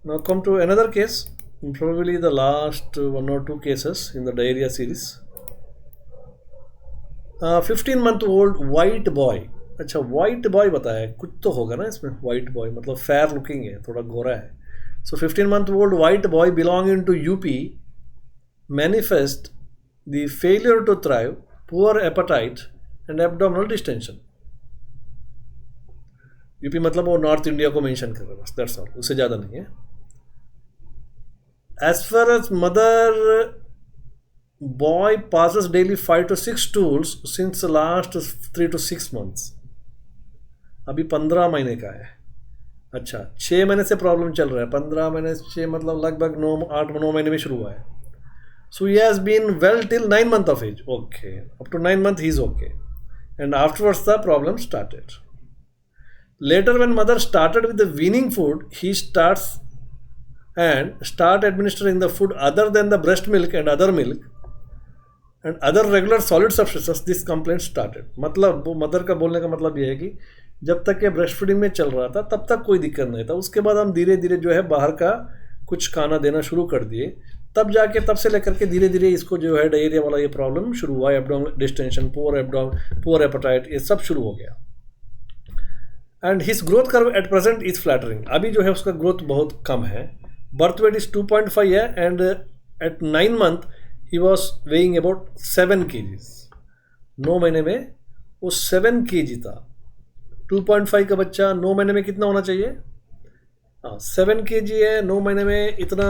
Now come to another case, probably the last one or two cases in the diarrhea series. 15-month-old white boy. अच्छा white boy बताया है, कुछ तो होगा ना इसमें. white boy मतलब fair looking है, थोड़ा गोरा है. So 15-month-old white boy belonging to UP manifest the failure to thrive, poor appetite and abdominal distension. UP मतलब वो नॉर्थ इंडिया को मेंशन कर रहा है बस, दैट्स ऑल, उससे ज़्यादा नहीं है. As far as mother, boy passes daily 5 to 6 stools since the last 3 to 6 months. अभी 15 महीने का है. अच्छा 6 महीने से प्रॉब्लम चल रहा है. 15 महीने से मतलब लगभग 8-9 महीने में शुरू हुआ है. So he has been well till 9 months of age. Okay, up to 9 months he is okay, and afterwards the problem started. Later when mother started with the weaning food, he start administering the food other than the breast milk and other milk and other regular solid substances. This complaint started. मतलब वो mother का बोलने का मतलब ये है कि जब तक ये ब्रेस्ट फीडिंग में चल रहा था तब तक कोई दिक्कत नहीं था. उसके बाद हम धीरे धीरे जो है बाहर का कुछ खाना देना शुरू कर दिए, तब जाके तब से लेकर के धीरे धीरे इसको जो है डायरिया वाला ये प्रॉब्लम शुरू हुआ. एब्डोमिनल डिस्टेंशन, पोर एपेटाइट, ये सब शुरू हो गया. And his growth curve at present is flattering. अभी जो है उसका ग्रोथ बहुत कम है. बर्थ वेट इज 2.5 है and at 9 month he was weighing about 7 kg. 9 महीने में वो 7 kg था. 2.5 का बच्चा 9 महीने में कितना होना चाहिए? हाँ 7 kg है 9 महीने में, इतना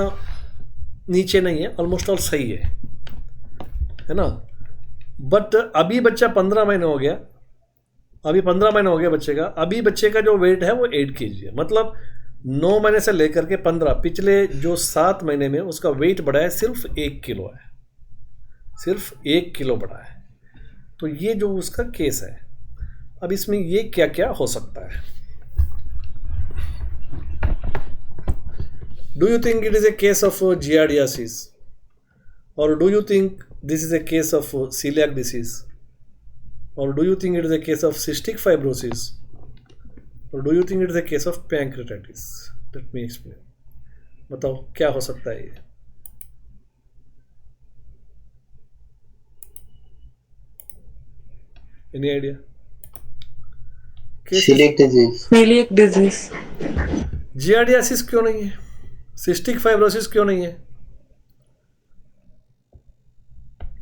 नीचे नहीं है, ऑलमोस्ट ऑल सही है ना. बट अभी बच्चा 15 महीने हो गया. अभी 15 महीने हो गया बच्चे का. अभी बच्चे का जो वेट है वो 8 kg है. मतलब 9 महीने से लेकर के 15, पिछले जो 7 महीने में उसका वेट बढ़ा है सिर्फ 1 किलो है. सिर्फ 1 किलो बढ़ा है. तो ये जो उसका केस है. अब इसमें ये क्या क्या हो सकता है? Do you think it is a case of giardiasis, और do you think this is a case of celiac disease, or do you think it is a case of cystic fibrosis, or do you think it is a case of pancreatitis? Let me explain. बताओ क्या हो सकता है ये? Any idea? Celiac disease. Celiac disease. giardiasis क्यों नहीं है? cystic fibrosis क्यों नहीं है?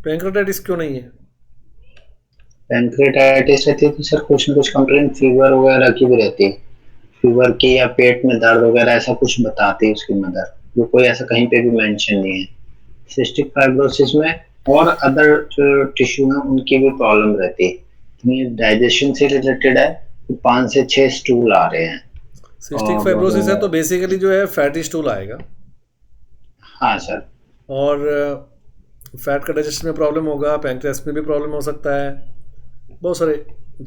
pancreatitis क्यों नहीं है? पैंक्रेटाइटिस रहती है तो सर कुछ न कुछ कंप्लेंट फीवर वगैरह की भी रहती है. फीवर की या पेट में दर्द वगैरह ऐसा कुछ बताती है उसकी मदर, वो कोई ऐसा कहीं पे भी मेंशन नहीं है. सिस्टिक फाइब्रोसिस में और अदर जो टिश्यू हैं उनकी भी प्रॉब्लम रहती है. ये डाइजेशन से रिलेटेड है. 5 से 6 स्टूल आ रहे हैं. सिस्टिक फाइब्रोसिस है तो बेसिकली जो है फैटी स्टूल आएगा. हाँ सर. और फैट का डाइजेशन में प्रॉब्लम होगा, पैंक्रियास में भी प्रॉब्लम हो सकता है, बहुत सारे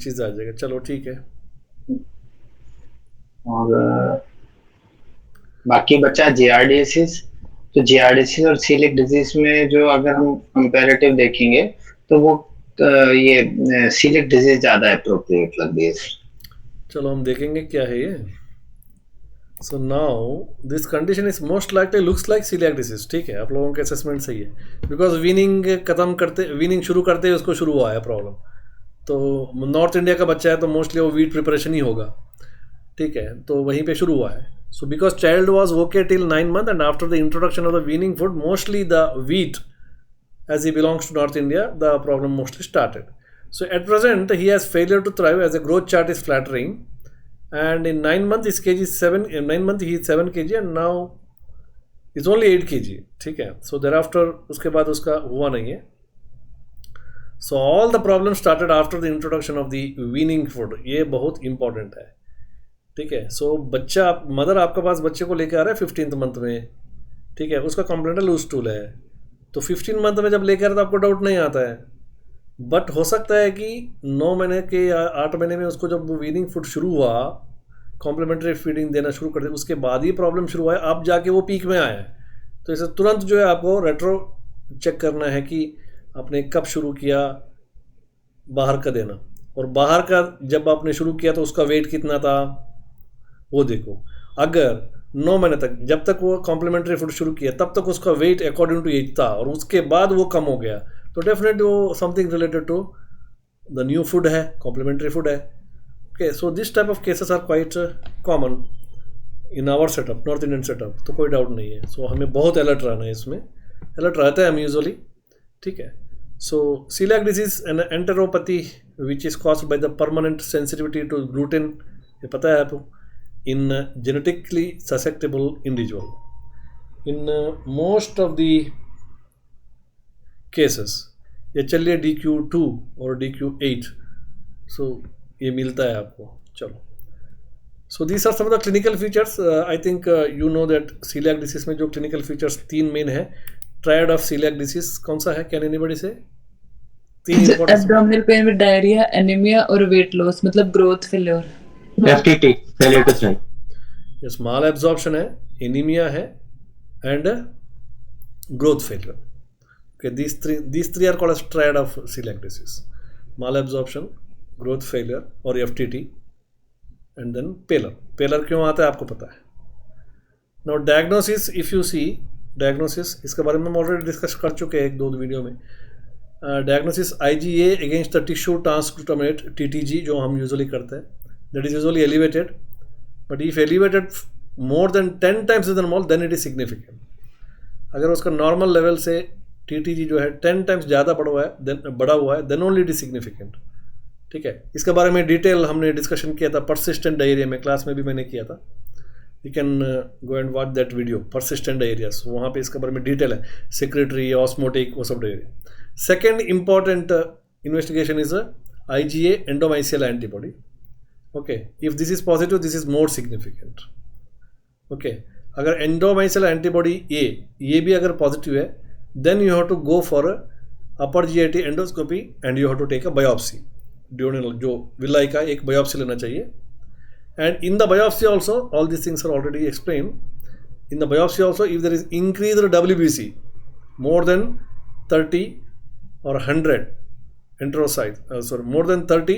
चीज़ आ जाएगा. चलो ठीक है. और बाकी बच्चा जियार्डियासिस. तो जियार्डियासिस और सीलिक डिजीज में जो अगर हम कंपैरेटिव देखेंगे तो वो ये सीलिक डिजीज ज़्यादा अप्रोप्रिएट लग रही है. चलो हम देखेंगे क्या है ये. So now this condition is most likely looks like celiac disease. ठीक है, आप लोगों के असेसमेंट सही है. बिकॉज वीनिंग शुरू करते उसको शुरू हुआ है प्रॉब्लम. तो नॉर्थ इंडिया का बच्चा है तो मोस्टली वो वीट प्रिपरेशन ही होगा. ठीक है, तो वहीं पे शुरू हुआ है. So because child was okay till 9 months and after the introduction of the weaning food mostly the wheat as he belongs to North India, the problem mostly started. So at present he has failure to thrive as a growth chart is flattering, and in 9 months his kg is 7. In 9 months he is 7 kg and now is only 8 kg. ठीक है, so thereafter उसके बाद उसका हुआ नहीं है. So all the problems started after the introduction of the weaning food. ये बहुत important है. ठीक है, so बच्चा मदर आपके पास बच्चे को लेकर आ रहा है 15th मंथ में. ठीक है, उसका कंप्लेंट लूज स्टूल है. तो 15 मंथ में जब लेकर तो आपको डाउट नहीं आता है. बट हो सकता है कि 9 महीने के या 8 महीने में उसको जब वीनिंग फूड शुरू हुआ, कॉम्प्लीमेंट्री फीडिंग देना शुरू कर दिया, उसके बाद ही प्रॉब्लम शुरू हुआ है. अब जाके वो पीक में आया है. तो इसे तुरंत जो है आपको रेट्रो चेक करना है कि आपने कब शुरू किया बाहर का देना, और बाहर का जब आपने शुरू किया तो उसका वेट कितना था वो देखो. अगर 9 महीने तक, जब तक वो कॉम्प्लीमेंट्री फूड शुरू किया तब तक उसका वेट अकॉर्डिंग टू एज था, और उसके बाद वो कम हो गया, तो डेफिनेटली वो something related to the new food है, कॉम्प्लीमेंट्री फूड है. Okay, so this type of cases are quite common in our setup, north Indian setup, तो कोई डाउट नहीं है. सो हमें बहुत अलर्ट रहना है, इसमें अलर्ट रहते हैं हम यूजुअली. ठीक है. So celiac disease and enteropathy which is caused by the permanent sensitivity to gluten, ये पता है आपको, in genetically susceptible individual. In most of the cases, ये चलिए DQ2 और DQ8, so ये मिलता है आपको. चलो, so these are some of the clinical features. I think you know that celiac disease में जो clinical features 3 main है. Triad of celiac disease कौन सा है? Can anybody say? 3 important. Abdominal pain with diarrhoea, anaemia और weight loss, मतलब growth failure. FTT, failure to thrive. ये small absorption है, एनीमिया है, and growth failure. Okay, these three are called as triad of celiac disease: small absorption, growth failure और FTT, and then pallor क्यों आता है आपको पता है. Now diagnosis, if you see diagnosis, इसके बारे में हम ऑलरेडी डिस्कस कर चुके हैं 1-2 वीडियो में. Diagnosis IgA against the tissue transglutaminase TTG, जो हम यूजुअली करते हैं, that is usually elevated. But if elevated more than 10 times than normal, then it is significant. अगर उसका नॉर्मल लेवल से TTG जो है 10 times ज़्यादा बड़ा हुआ है, then only it is significant. ठीक है. इसके बारे में डिटेल हमने डिस्कशन किया था परसिस्टेंट डायरिया में, क्लास में भी मैंने किया था. You can go and watch that video, persistent diarrhoeas, वहाँ पे इसके बारे में डिटेल है, सेक्रेटरी, ऑस्मोटिक, वो सब diarrhoea. Second important investigation is IgA endomysial antibody. Okay, if this is positive, this is more significant. Okay, अगर एंडोमाइसियल एंटीबॉडी ये भी अगर पॉजिटिव है, then you have to go for upper GIT endoscopy and you have to take a biopsy. ड्यूरल जो villi का एक biopsy लेना चाहिए. And in the biopsy also, all this things are already explain. In the biopsy also, if there is increase WBC more than 30 or 100 enterocytes, more than 30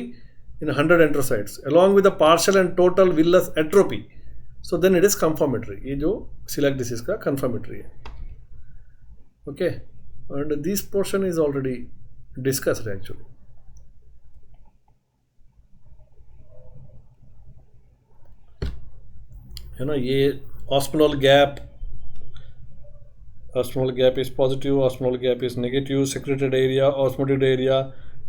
in 100 enterocytes, along with the partial and total villus atrophy, so then it is confirmatory. ये जो celiac disease का confirmatory है. Okay, and this portion is already discussed actually. है ना, ये osmolar gap is positive, osmolar gap is negative, secreted area, osmotic area,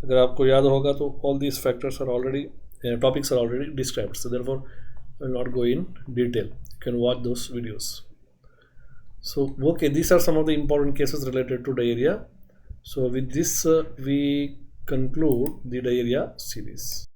अगर आपको याद होगा तो all these factors are already, topics are already described, so therefore I will not go in detail. You can watch those videos. So okay, these are some of the important cases related to diarrhea. So with this we conclude the diarrhea series.